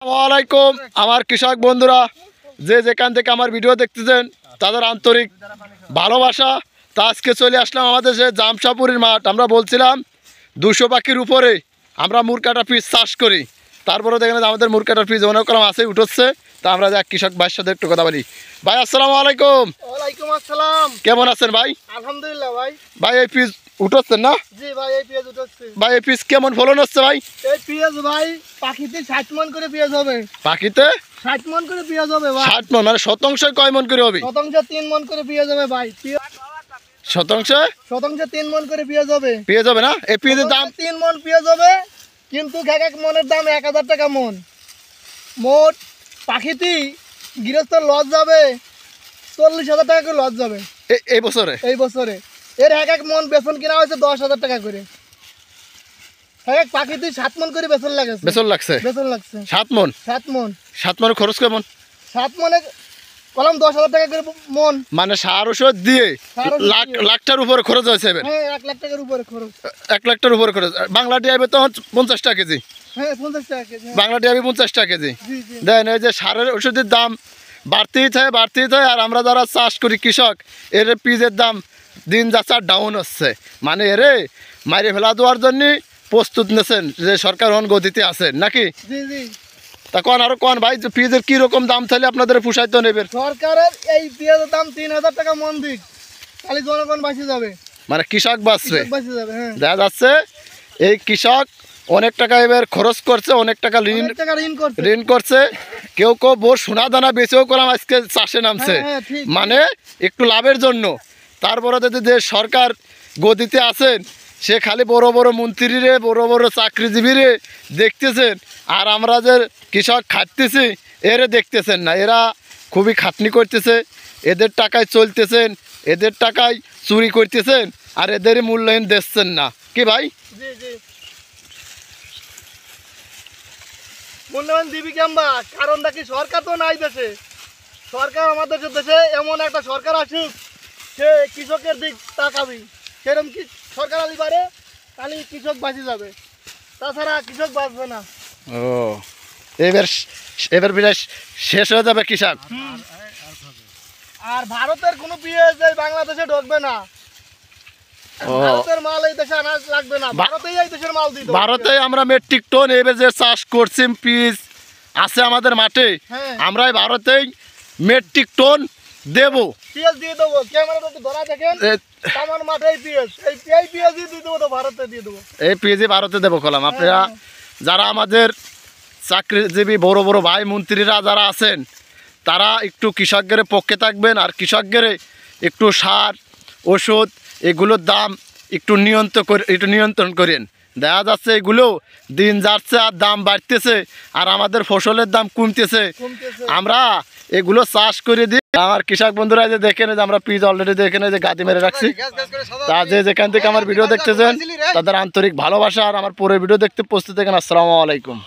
আসসালামাইকুম আমার কৃষক বন্ধুরা যে যেখান থেকে আমার ভিডিও দেখতেছেন তাদের আন্তরিক ভালোবাসা। তা আজকে চলে আসলাম আমাদের যে জামশাপুরের মাঠ। আমরা বলছিলাম 200 পাখির উপরে আমরা মুরকাটা পিস চাষ করি, তারপরে দেখেন আমাদের মুরকাটার পিস অনেক কম আছে উঠছে। তা আমরা এক কৃষক ভাইয়ের সাথে একটু কথা বলি। ভাই আসসালামু আলাইকুম। ওয়ালাইকুম আসসালাম। কেমন আছেন ভাই? আলহামদুলিল্লাহ ভাই। ভাই এই পিস উঠছেন না? জি ভাই, এই পেঁয়াজ উঠছে। ভাই এই পিস কেমন ফলন হচ্ছে ভাই? এই পেঁয়াজ ভাই পাখিতে 60 মণ করে পেঁয়াজ হবে। পাখিতে 60 মণ করে পেঁয়াজ হবে ভাই। 60 মণ মানে শতাংশে কয় মণ করে হবে? শতাংশে 3 মণ করে পেঁয়াজ হবে ভাই। শতাংশে 3 মণ করে পেঁয়াজ হবে। পেঁয়াজ হবে না? এই পেঁয়াজের দাম 3 মণ পেঁয়াজ হবে, কিন্তু এক মণের দাম 1000 টাকা মণ। মোট পাখিতে গৃহস্থ লস যাবে 40,000 টাকা করে লস যাবে এই বছরে। এই বছরে এর এক মণ বেতন কিনা হয়েছে 10,000 টাকা করে। এক পাখিতে 7 মণ করে বেতন লাগছে। বেতন লাগছে 7 মণ। 7 মণ 7 মণ খরচ কেমন? 7 মণে কলম 10,000 টাকা করে মণ। মানে সার ওষুধ দিয়ে লাখটার উপরে খরচ হয়েছে। হ্যাঁ 1 লাখ টাকার উপরে খরচ। 1 লাখটার উপরে খরচ। বাংলা ডিআইবি তো 50 টাকা কেজি। হ্যাঁ 50 টাকা কেজি। বাংলা ডিআইবি 50 টাকা কেজি। জি জি। দেন এই যে সারের ওষুধের দাম বাড়তেই থাকে। আর আমরা যারা চাষ করি কৃষক, এর পিজের দাম দিন যাচ্ছে ডাউন হচ্ছে। মানে এরে মাইরে ফেলা দেওয়ার জন্য প্রস্তুত নিয়েছেন যে সরকার অন গতিতে আছেন নাকি? জি জি। তা কোন আরো কোন ভাই যে পিজের কি রকম দাম তাহলে আপনাদের পুষাইতে নেবেন? সরকারের এই পেঁয়াজের দাম 3,000 টাকা মণ দিক, তাহলে জনগণ বাঁচে যাবে। মানে কৃষক বাঁচবে। কৃষক বাঁচে যাবে। হ্যাঁ দেখা যাচ্ছে এই কৃষক অনেক টাকা এবার খরচ করছে, অনেক টাকা অনেক টাকা ঋণ করছে। কেউ কেউ বোর সোনা দানা বেচেও করলাম আজকে চাষে নামছে, হ্যাঁ, ঠিক। মানে একটু লাভের জন্য। তারপরে যদি যে সরকার গদিতে আছেন সে খালি বড় বড় মন্ত্রীরে বড় বড় চাকরিজীবীরে দেখতেছেন, আর আমরা যে কৃষক খাটতেছি এরে দেখতেছেন না। এরা খুবই খাটনি করতেছে, এদের টাকায় চলতেছেন, এদের টাকায় চুরি করতেছেন, আর এদেরই মূল্যায়ন দিচ্ছেন না কি ভাই? জি জি। মূল্যায়ন দিবি কেমবা? কারণটা কি? সরকার তো নাই দেশে। সরকার আমাদের দেশে এমন একটা সরকার আসুক সে কৃষকের দিক তাকাবি। সেরকম কি সরকার আলি পারে তাহলে কৃষক বাঁচে যাবে, তাছাড়া কৃষক বাঁচবে না। ও এবার বিরাট শেষ হয়ে যাবে কৃষক। আর ভারতের কোনো পেঁয়াজ এই বাংলাদেশে ঢুকবে না। ভারতের মাল এই দেশে আনা লাগবে না। ভারতেই এই দেশের মাল দিতে হবে। ভারতে আমরা মেট্রিক টন এবার যে চাষ করছি পিস আছে আমাদের মাঠে, হ্যাঁ। আমরা ভারতেই মেট্রিক টন দেব। পেঁয়াজ দিয়ে দেবো। ক্যামেরাটা তো ধরা দেখেন আমার মাঠে এই পেঁয়াজ, এই পেঁয়াজই দিয়ে দেবো, তো ভারতে দিয়ে দেবো। এই পিএজি ভারতে দেবো কলাম। আপনারা যারা আমাদের চাকরিজীবী বড় বড় ভাই মন্ত্রীরা যারা আছেন তারা একটু কৃষকদের পক্ষে থাকবেন, আর কৃষকদের একটু সার ওষুধ এগুলোর দাম একটু নিয়ন্ত্রণ করেন। দেখা যাচ্ছে এগুলো দিন যাচ্ছে আর দাম বাড়তেছে, আর আমাদের ফসলের দাম কমতেছে। আমরা এগুলো চাষ করে দিই। আমার কৃষক বন্ধুরা যে দেখেন যে আমরা পিজ অলরেডি দেখেন যে গাদি মেরে রাখছি। তা যে যেখান থেকে আমার ভিডিও দেখতেছেন তাদের আন্তরিক ভালোবাসা, আর আমার পরে ভিডিও দেখতে প্রস্তুত থাকেন। আসসালামু আলাইকুম।